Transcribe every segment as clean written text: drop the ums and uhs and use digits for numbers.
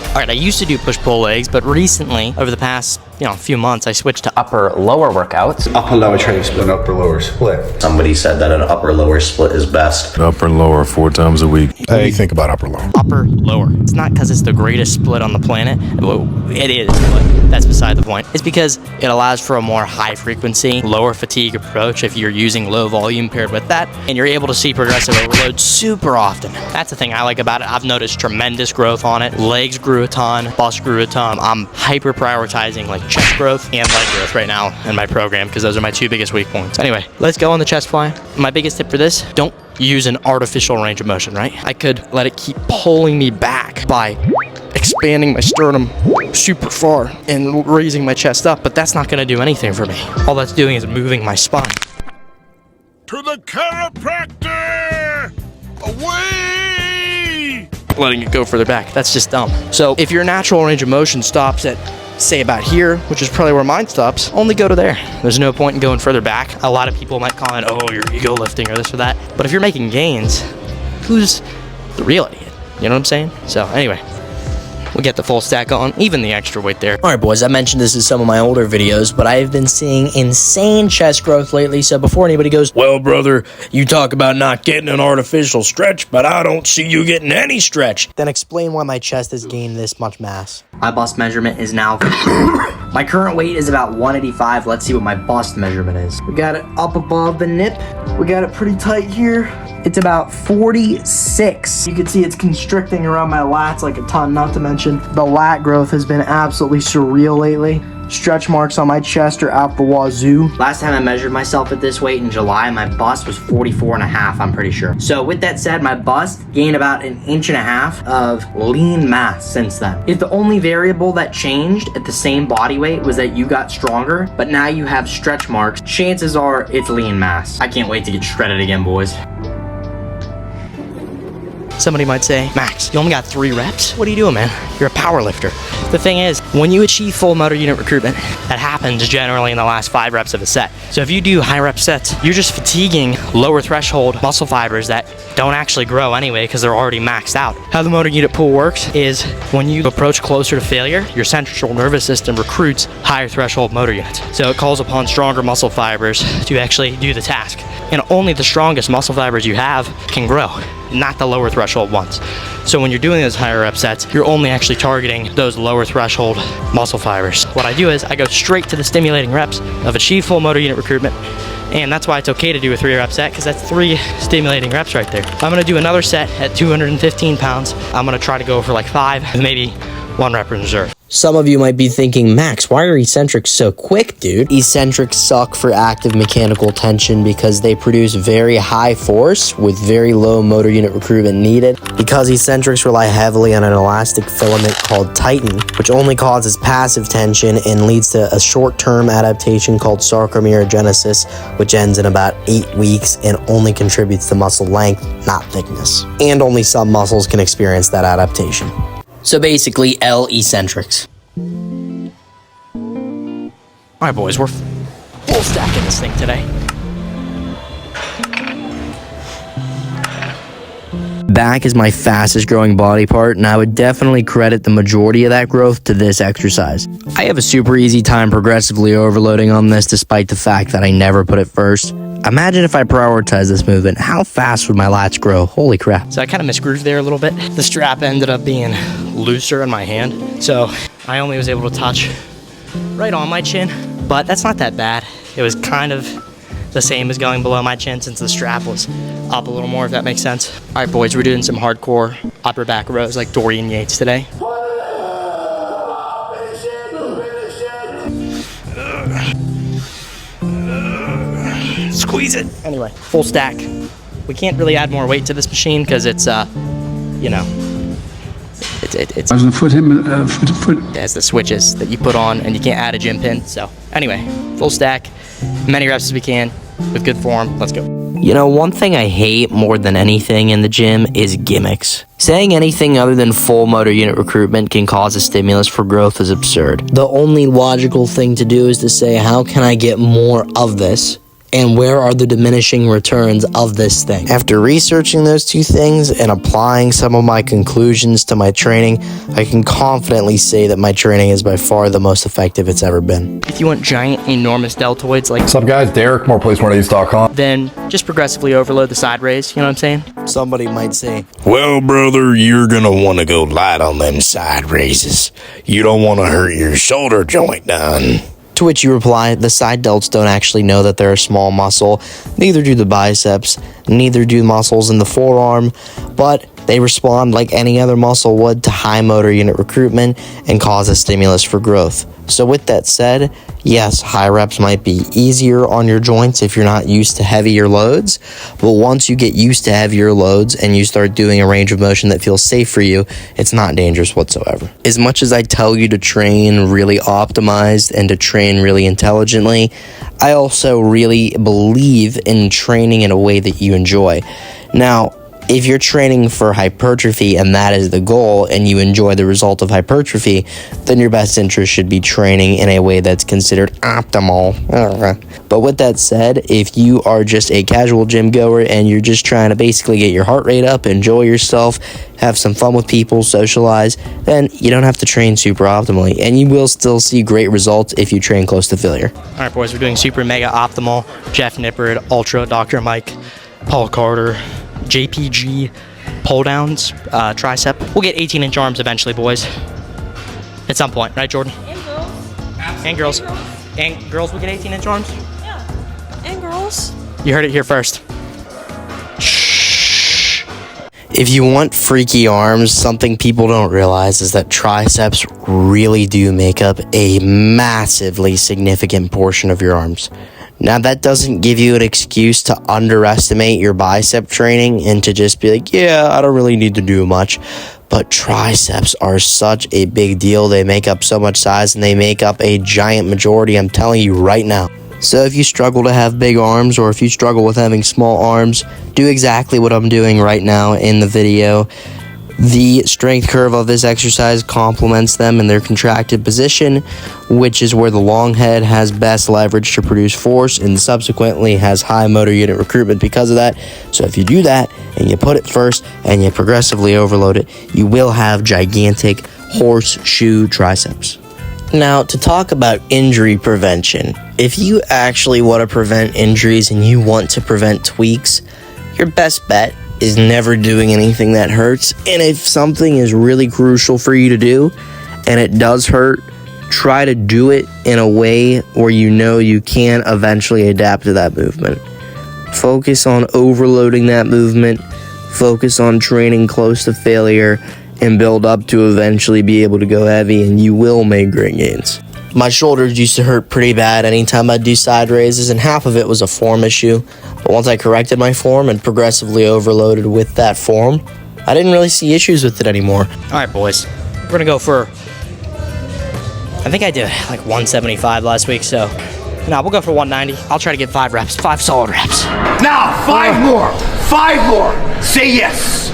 All right, I used to do push-pull legs, but recently, over the past, few months, I switched to upper-lower workouts. Upper-lower training split, upper-lower split. Somebody said that an upper-lower split is best. Upper and lower 4 times a week. How do you think about upper-lower? Upper-lower. It's not because it's the greatest split on the planet. Well, it is, but that's beside the point. It's because it allows for a more high-frequency, lower fatigue approach if you're using low volume paired with that, and you're able to see progressive overload super often. That's the thing I like about it. I've noticed tremendous growth on it. Legs grew a ton, bust grew a ton. I'm hyper-prioritizing like chest growth and leg growth right now in my program because those are my 2 biggest weak points. Anyway, let's go on the chest fly. My biggest tip for this, don't use an artificial range of motion, right? I could let it keep pulling me back by expanding my sternum super far and raising my chest up, but that's not gonna do anything for me. All that's doing is moving my spine. To the chiropractor! Away! Letting it go further back, that's just dumb. So if your natural range of motion stops at, say, about here, which is probably where mine stops, only go to there. There's no point in going further back. A lot of people might call it, oh, you're ego lifting or this or that. But if you're making gains, who's the real idiot? You know what I'm saying? So anyway, we'll get the full stack on, even the extra weight there. All right, boys, I mentioned this in some of my older videos, but I've been seeing insane chest growth lately. So before anybody goes, well, brother, you talk about not getting an artificial stretch, but I don't see you getting any stretch, then explain why my chest has gained this much mass. My bust measurement is now, my current weight is about 185. Let's see what my bust measurement is. We got it up above the nip. We got it pretty tight here. It's about 46. You can see it's constricting around my lats like a ton, not to mention the lat growth has been absolutely surreal lately. Stretch marks on my chest are out the wazoo. Last time I measured myself at this weight in July, my bust was 44.5, I'm pretty sure. So with that said, my bust gained about 1.5 inches of lean mass since then. If the only variable that changed at the same body weight was that you got stronger, but now you have stretch marks, chances are it's lean mass. I can't wait to get shredded again, boys. Somebody might say, Max, you only got 3 reps? What are you doing, man? You're a power lifter. The thing is, when you achieve full motor unit recruitment, that happens generally in the last 5 reps of a set. So if you do high rep sets, you're just fatiguing lower threshold muscle fibers that don't actually grow anyway because they're already maxed out. How the motor unit pull works is when you approach closer to failure, your central nervous system recruits higher threshold motor units. So it calls upon stronger muscle fibers to actually do the task. And only the strongest muscle fibers you have can grow, not the lower threshold ones. So when you're doing those higher rep sets, you're only actually targeting those lower threshold muscle fibers. What I do is I go straight to the stimulating reps of achieve full motor unit recruitment, and that's why it's okay to do a 3 rep set, because that's 3 stimulating reps right there. I'm gonna do another set at 215 pounds. I'm gonna try to go for like 5, and maybe 1 rep in reserve. Some of you might be thinking, Max, why are eccentrics so quick, dude? Eccentrics suck for active mechanical tension because they produce very high force with very low motor unit recruitment needed. Because eccentrics rely heavily on an elastic filament called titin, which only causes passive tension and leads to a short-term adaptation called sarcomerogenesis, which ends in about 8 weeks and only contributes to muscle length, not thickness. And only some muscles can experience that adaptation. So basically, L eccentrics. Alright, boys, we're full stacking this thing today. Back is my fastest growing body part, and I would definitely credit the majority of that growth to this exercise. I have a super easy time progressively overloading on this despite the fact that I never put it first. Imagine if I prioritize this movement, how fast would my lats grow? Holy crap. So I kind of misgrooved there a little bit. The strap ended up being looser in my hand, so I only was able to touch right on my chin, but that's not that bad. It was kind of the same as going below my chin since the strap was up a little more, if that makes sense. All right, boys, we're doing some hardcore upper back rows like Dorian Yates today. Squeeze it. Anyway, full stack. We can't really add more weight to this machine because it's, you know, it's. I was foot. It has the switches that you put on, and you can't add a gym pin. So anyway, full stack, many reps as we can with good form. Let's go. You know, one thing I hate more than anything in the gym is gimmicks. Saying anything other than full motor unit recruitment can cause a stimulus for growth is absurd. The only logical thing to do is to say, how can I get more of this and where are the diminishing returns of this thing? After researching those two things and applying some of my conclusions to my training, I can confidently say that my training is by far the most effective it's ever been. If you want giant, enormous deltoids like What's up, guys? Derek, moreplacemoredays.com. then just progressively overload the side raise, you know what I'm saying? Somebody might say, Well, brother, you're gonna want to go light on them side raises. You don't want to hurt your shoulder joint done. to which you reply, the side delts don't actually know that they're a small muscle, neither do the biceps, neither do muscles in the forearm, but they respond like any other muscle would to high motor unit recruitment and cause a stimulus for growth. So with that said, yes, high reps might be easier on your joints if you're not used to heavier loads, but once you get used to heavier loads and you start doing a range of motion that feels safe for you, it's not dangerous whatsoever. As much as I tell you to train really optimized and to train really intelligently, I also really believe in training in a way that you enjoy. Now, if you're training for hypertrophy and that is the goal and you enjoy the result of hypertrophy, then your best interest should be training in a way that's considered optimal. But with that said, if you are just a casual gym goer and you're just trying to basically get your heart rate up, enjoy yourself, have some fun with people, socialize, then you don't have to train super optimally, and you will still see great results if you train close to failure. All right, boys, we're doing super mega optimal, Jeff Nippard, Ultra, Dr. Mike, Paul Carter, JPG pull downs, tricep. We'll get 18-inch arms eventually, boys. At some point, right, Jordan? And girls. And girls will get 18-inch arms? Yeah. And girls. You heard it here first. Shh. If you want freaky arms, something people don't realize is that triceps really do make up a massively significant portion of your arms. Now, that doesn't give you an excuse to underestimate your bicep training and to just be like, yeah, I don't really need to do much. But triceps are such a big deal. They make up so much size and they make up a giant majority, I'm telling you right now. So if you struggle to have big arms or if you struggle with having small arms, do exactly what I'm doing right now in the video. The strength curve of this exercise complements them in their contracted position, which is where the long head has best leverage to produce force and subsequently has high motor unit recruitment because of that. So if you do that and you put it first and you progressively overload it, you will have gigantic horseshoe triceps. Now, to talk about injury prevention, if you actually want to prevent injuries and you want to prevent tweaks, your best bet is never doing anything that hurts. And if something is really crucial for you to do and it does hurt, try to do it in a way where you know you can eventually adapt to that movement. Focus on overloading that movement, focus on training close to failure, and build up to eventually be able to go heavy, and you will make great gains. My shoulders used to hurt pretty bad anytime I'd do side raises, and half of it was a form issue. But once I corrected my form and progressively overloaded with that form, I didn't really see issues with it anymore. All right, boys. We're going to go for, I think I did like 175 last week, so no, we'll go for 190. I'll try to get 5 reps, 5 solid reps. Now, 5 more! 5 more! Say yes!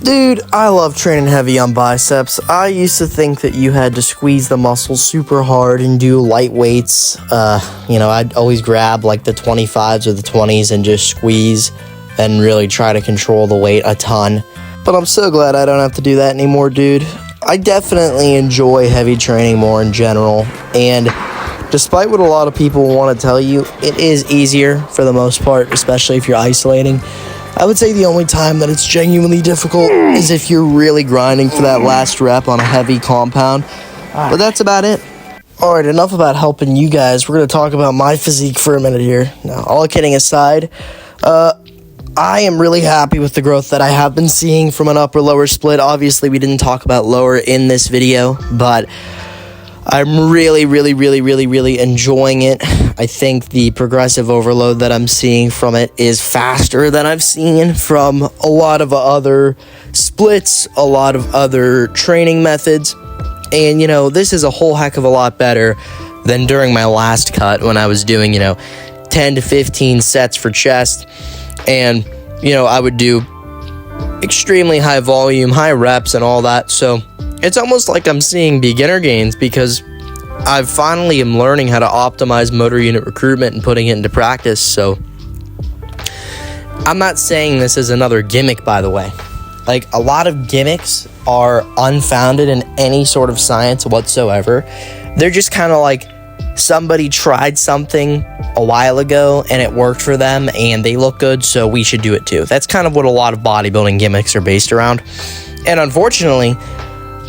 Dude, I love training heavy on biceps. I used to think that you had to squeeze the muscles super hard and do light weights. I'd always grab like the 25s or the 20s and just squeeze and really try to control the weight a ton. But I'm so glad I don't have to do that anymore, dude. I definitely enjoy heavy training more in general. And despite what a lot of people want to tell you, it is easier for the most part, especially if you're isolating. I would say the only time that it's genuinely difficult is if you're really grinding for that last rep on a heavy compound. But that's about it. Alright, enough about helping you guys. We're going to talk about my physique for a minute here. Now, all kidding aside, I am really happy with the growth that I have been seeing from an upper-lower split. Obviously, we didn't talk about lower in this video, but I'm really enjoying it. I think the progressive overload that I'm seeing from it is faster than I've seen from a lot of other splits, a lot of other training methods. And, this is a whole heck of a lot better than during my last cut when I was doing, 10 to 15 sets for chest. And, I would do extremely high volume, high reps and all that. So it's almost like I'm seeing beginner gains because I finally am learning how to optimize motor unit recruitment and putting it into practice. So I'm not saying this is another gimmick, by the way. Like, a lot of gimmicks are unfounded in any sort of science whatsoever. They're just kind of like somebody tried something a while ago and it worked for them and they look good, so we should do it too. That's kind of what a lot of bodybuilding gimmicks are based around. And unfortunately,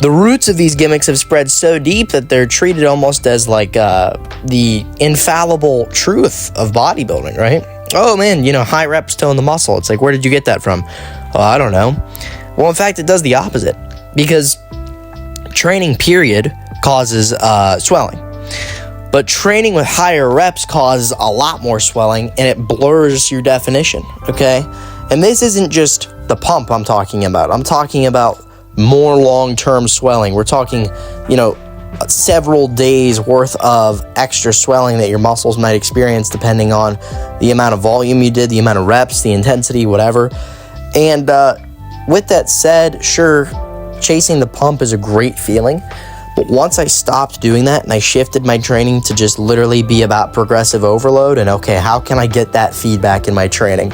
the roots of these gimmicks have spread so deep that they're treated almost as like the infallible truth of bodybuilding, right? Oh man, high reps tone the muscle. It's like, where did you get that from? Well, I don't know. Well, in fact, it does the opposite, because training period causes swelling. But training with higher reps causes a lot more swelling, and it blurs your definition, okay? And this isn't just the pump I'm talking about. I'm talking about more long-term swelling. We're talking, several days worth of extra swelling that your muscles might experience depending on the amount of volume you did, the amount of reps, the intensity, whatever. And with that said, sure, chasing the pump is a great feeling. But once I stopped doing that and I shifted my training to just literally be about progressive overload and, okay, how can I get that feedback in my training?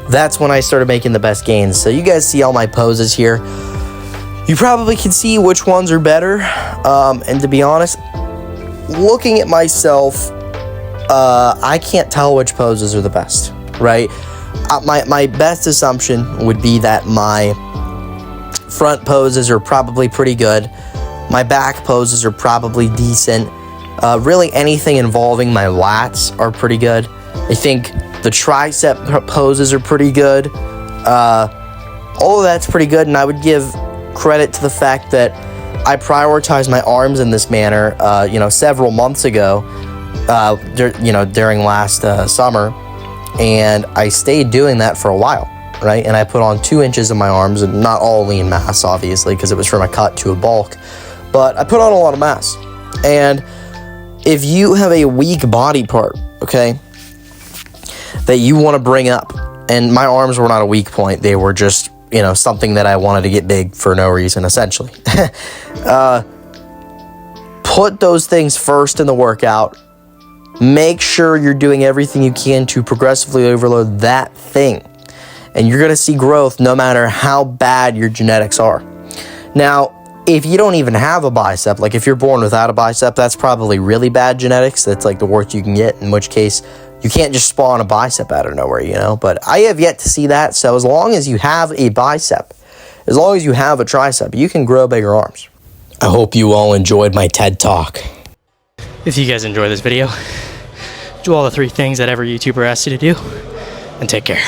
That's when I started making the best gains. So you guys see all my poses here. You probably can see which ones are better. And to be honest, looking at myself, I can't tell which poses are the best, right? My best assumption would be that my front poses are probably pretty good. My back poses are probably decent. Really anything involving my lats are pretty good. I think the tricep poses are pretty good. All of that's pretty good, and I would give credit to the fact that I prioritized my arms in this manner, several months ago, during last summer, and I stayed doing that for a while, right? And I put on 2 inches of my arms, and not all lean mass, obviously, because it was from a cut to a bulk, but I put on a lot of mass. And if you have a weak body part, okay, that you want to bring up, and my arms were not a weak point, they were just something that I wanted to get big for no reason, essentially. Put those things first in the workout. Make sure you're doing everything you can to progressively overload that thing. And you're going to see growth no matter how bad your genetics are. Now, if you don't even have a bicep, like if you're born without a bicep, that's probably really bad genetics. That's like the worst you can get, in which case you can't just spawn a bicep out of nowhere, But I have yet to see that. So as long as you have a bicep, as long as you have a tricep, you can grow bigger arms. I hope you all enjoyed my TED Talk. If you guys enjoyed this video, do all the 3 things that every YouTuber asks you to do, and take care.